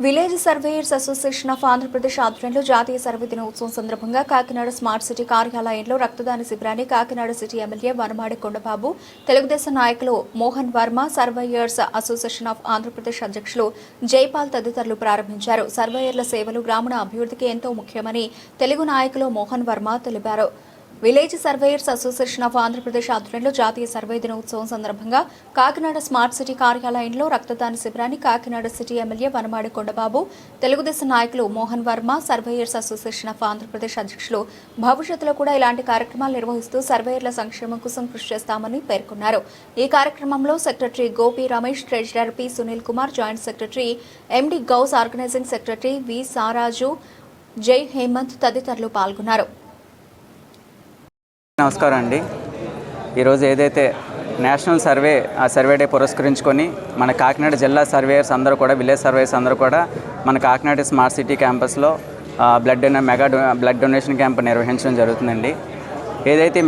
Village surveyors association of Andhra Pradesh ఆధ్వర్యంలో జాతీయ survey దినోత్సవం సందర్భంగా కాకినాడ స్మార్ట్ సిటీ కార్యాలయంలో రక్తదాన శిబిరాన్ని కాకినాడ సిటీ ఎమ్మెల్యే వనమాడి కొండబాబు, తెలుగుదేశం నాయకులు Mohan Varma, surveyors association of Andhra Pradesh అధ్యక్షులు జైపాల్ తదితరులు ప్రారంభించారు. సర్వేయర్ల సేవలు గ్రామీణ అభివృద్ధికి ఎంతో ముఖ్యమని తెలుగు నాయకులు మోహన్ వర్మ తెలిపారు. Village surveyors association of Andhra Pradesh ఆధ్వర్యంలో జాతీయ సర్వే దినోత్సవం సందర్భంగా కాకినాడ స్మార్ట్ సిటీ కార్యాలయంలో రక్తదాన శిబిరాన్ని కాకినాడ సిటీ ఎమ్మెల్యే వనమాడి కొండబాబు, తెలుగుదేశం నాయకులు Mohan Varma, surveyors association of Andhra Pradesh అధ్యక్షులు భవిష్యత్తులో కూడా ఇలాంటి కార్యక్రమాలు నిర్వహిస్తూ సర్వేయర్ల సంక్షేమం కోసం కృషి చేస్తామని పేర్కొన్నారు. ఈ కార్యక్రమంలో secretary Gopi Ramesh, treasurer P Sunil Kumar, joint secretary MD Ghouse, organising secretary V Saraju, Jai Hemanth తదితరులు పాల్గొన్నారు. నమస్కారం అండి. ఈరోజు ఏదైతే నేషనల్ సర్వే ఆ సర్వే డే పురస్కరించుకొని మన కాకినాడ జిల్లా సర్వేయర్స్ అందరూ కూడా, విలేజ్ సర్వేయర్స్ అందరూ కూడా మన కాకినాడ స్మార్ట్ సిటీ క్యాంపస్లో బ్లడ్ డొనేషన్ క్యాంప్ నిర్వహించడం జరుగుతుందండి. ఏదైతే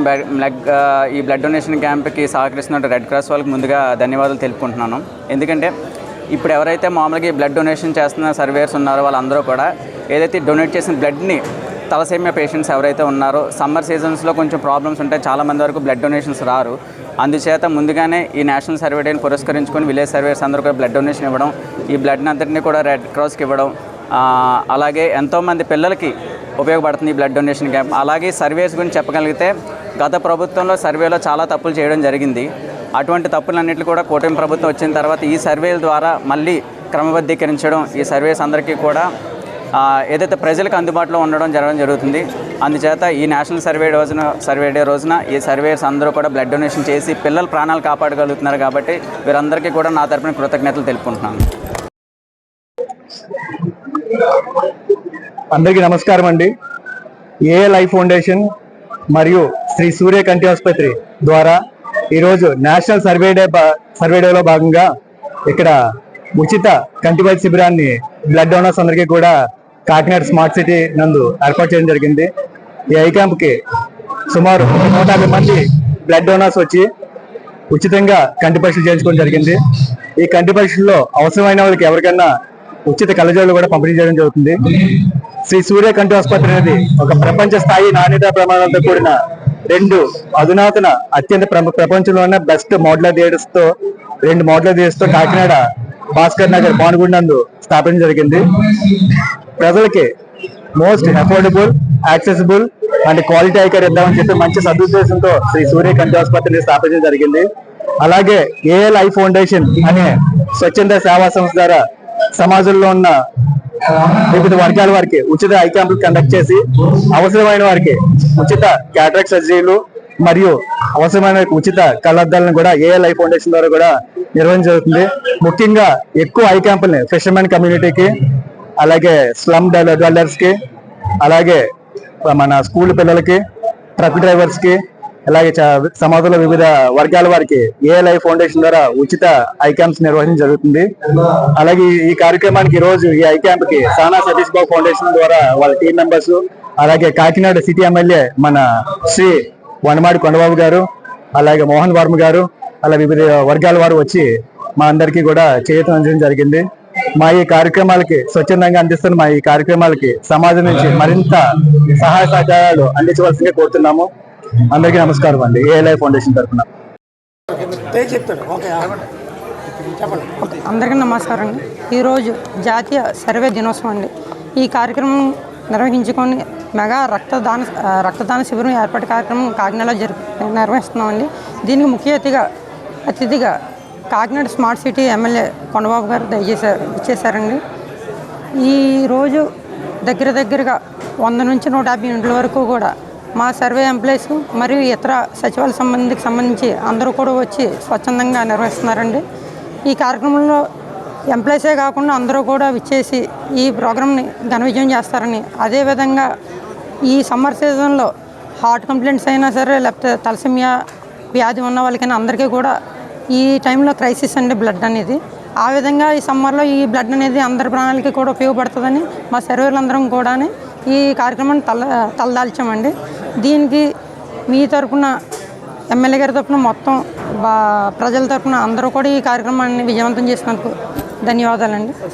ఈ బ్లడ్ డొనేషన్ క్యాంప్కి సహకరిస్తున్న రెడ్ క్రాస్ వాళ్ళకి ముందుగా ధన్యవాదాలు తెలుపుకుంటున్నాను. ఎందుకంటే ఇప్పుడు ఎవరైతే మామూలుగా బ్లడ్ డొనేషన్ చేస్తున్న సర్వేయర్స్ ఉన్నారో వాళ్ళందరూ కూడా ఏదైతే డొనేట్ చేసిన బ్లడ్ని తలసేమియా పేషెంట్స్ ఎవరైతే ఉన్నారో సమ్మర్ సీజన్స్లో కొంచెం ప్రాబ్లమ్స్ ఉంటాయి, చాలామంది వరకు బ్లడ్ డొనేషన్స్ రారు. అందుచేత ముందుగానే ఈ నేషనల్ సర్వే డేని పురస్కరించుకొని విలేజ్ సర్వేయర్స్ అందరూ కూడా బ్లడ్ డొనేషన్ ఇవ్వడం, ఈ బ్లడ్ని అంతటినీ కూడా రెడ్ క్రాస్కి ఇవ్వడం, అలాగే ఎంతోమంది పిల్లలకి ఉపయోగపడుతుంది ఈ బ్లడ్ డొనేషన్ క్యాంప్. అలాగే సర్వేస్ గురించి చెప్పగలిగితే గత ప్రభుత్వంలో సర్వేలో చాలా తప్పులు చేయడం జరిగింది. అటువంటి తప్పులన్నింటినీ కూడా కూటమి ప్రభుత్వం వచ్చిన తర్వాత ఈ సర్వేల ద్వారా మళ్ళీ క్రమబద్ధీకరించడం, ఈ సర్వేస్ అందరికీ కూడా ఏదైతే ప్రజలకు అందుబాటులో ఉండడం జరుగుతుంది. అందుచేత ఈ నేషనల్ సర్వే డే రోజున ఈ సర్వేయర్స్ అందరూ కూడా బ్లడ్ డొనేషన్ చేసి పిల్లల ప్రాణాలు కాపాడగలుగుతున్నారు. కాబట్టి వీరందరికీ కూడా నా తరపున కృతజ్ఞతలు తెలుపుకుంటున్నాను. అందరికీ నమస్కారం అండి. ఏఏ లైఫ్ ఫౌండేషన్ మరియు శ్రీ సూర్య కంటి ఆసుపత్రి ద్వారా ఈరోజు నేషనల్ సర్వే డేలో భాగంగా ఇక్కడ ఉచిత కంటి వైద్య శిబిరాన్ని బ్లడ్ డోనర్స్ అందరికీ కూడా కాకినాడ స్మార్ట్ సిటీ నందు ఏర్పాటు చేయడం జరిగింది. ఈ ఐ క్యాంప్కి సుమారు 150 మంది బ్లడ్ డోనర్స్ వచ్చి ఉచితంగా కంటి పరీక్షలు చేయించుకోవడం జరిగింది. ఈ కంటి పరీక్షల్లో అవసరమైన వాళ్ళకి ఎవరికైనా ఉచిత కళ్ళజోళ్ళు కూడా పంపిణీ చేయడం జరుగుతుంది. శ్రీ సూర్య కంటి ఆసుపత్రి అనేది ఒక ప్రపంచ స్థాయి నాణ్యతా ప్రమాణాలతో కూడిన 2 అధునాతన అత్యంత ప్రపంచంలో ఉన్న బెస్ట్ మోడలర్ థియేటర్స్ తో 2 మోడలర్ థియేటర్స్ తో కాకినాడ భాస్కర్ నగర్ భానుగుడి నందు స్థాపించడం జరిగింది. ప్రజలకి most affordable, accessible and quality I care ఇద్దామని చెప్పి మంచి సదుద్దేశంతో శ్రీ సూర్య కంటి ఆసుపత్రిని స్థాపించడం జరిగింది. అలాగే ఏఏ లైఫ్ ఫౌండేషన్ అనే స్వచ్ఛంద సేవా సంస్థ ద్వారా సమాజంలో ఉన్న వివిధ వర్గాల వారికి ఉచిత ఐ క్యాంపులు కండక్ట్ చేసి అవసరమైన వారికి ఉచిత క్యాటరాక్ట్ సర్జరీలు మరియు అవసరమైన ఉచిత కళ్ళద్దాలను కూడా ఏఏ లైఫ్ ఫౌండేషన్ ద్వారా కూడా నిర్వహించబడుతుంది. ముఖ్యంగా ఎక్కువ ఐ క్యాంపుల్ని ఫిషర్మెన్ కమ్యూనిటీకి, అలాగే స్లమ్ డ్వెల్లర్స్ కి, అలాగే మన స్కూల్ పిల్లలకి, ట్రక్ డ్రైవర్స్ కి, అలాగే సమాజంలో వివిధ వర్గాల వారికి ఏఏ లైఫ్ ఫౌండేషన్ ద్వారా ఉచిత ఐ క్యాంప్స్ నిర్వహించడం జరుగుతుంది. అలాగే ఈ కార్యక్రమానికి ఈ రోజు ఈ ఐ క్యాంప్ కి సానా సతీష్ బాబు ఫౌండేషన్ ద్వారా వాళ్ళ టీం మెంబర్స్, అలాగే కాకినాడ సిటీ ఎమ్మెల్యే మన శ్రీ వనమాడి కొండబాబు గారు, అలాగే మోహన్ వర్మ గారు, అలా వివిధ వర్గాల వారు వచ్చి మా అందరికీ కూడా చేయూతను అందించడం జరిగింది. మా ఈ కార్యక్రమాలకి స్వచ్ఛందంగా అందిస్తున్న మా ఈ కార్యక్రమాలకి సమాజం నుంచి మరింత సహాయ సహకారాలు అందించవలసిందిగా కోరుతున్నాము. అందరికీ నమస్కారం అండి. ఏఏ లైఫ్ ఫౌండేషన్ తరఫున అందరికీ నమస్కారం అండి. ఈరోజు జాతీయ సర్వే దినోత్సవం అండి. ఈ కార్యక్రమం నిర్వహించుకొని మెగా రక్తదాన శిబిరం ఏర్పాటు కార్యక్రమం కాకినాడలో నిర్వహిస్తున్నామండి. దీనికి ముఖ్య అతిథిగా Kakinada smart city MLA Kondababu గారు ఇచ్చేశారండి. ఈరోజు దగ్గరగా 100 నుంచి 150 యూనిట్ల వరకు కూడా మా సర్వే ఎంప్లాయీస్ మరియు ఇతర సచివాలయ సంబంధించి అందరూ కూడా వచ్చి స్వచ్ఛందంగా నిర్వహిస్తున్నారండి. ఈ కార్యక్రమంలో ఎంప్లాయీసే కాకుండా అందరూ కూడా విచ్చేసి ఈ ప్రోగ్రామ్ని ఘన విజయం చేస్తారని, అదేవిధంగా ఈ సమ్మర్ సీజన్లో హార్ట్ కంప్లైంట్స్ అయినా సరే, లేకపోతే తలసేమియా వ్యాధి ఉన్న వాళ్ళకైనా అందరికీ కూడా ఈ టైంలో క్రైసిస్ అండి బ్లడ్ అనేది. ఆ విధంగా ఈ సమ్మర్లో ఈ బ్లడ్ అనేది అందరి ప్రాణాలకి కూడా ఉపయోగపడుతుందని మా సర్వేలందరం కూడా ఈ కార్యక్రమాన్ని తలదాల్చామండి. దీనికి మీ తరఫున, ఎమ్మెల్యే గారి తరఫున, మొత్తం ప్రజల తరఫున అందరూ కూడా ఈ కార్యక్రమాన్ని విజయవంతం చేసినందుకు ధన్యవాదాలండి.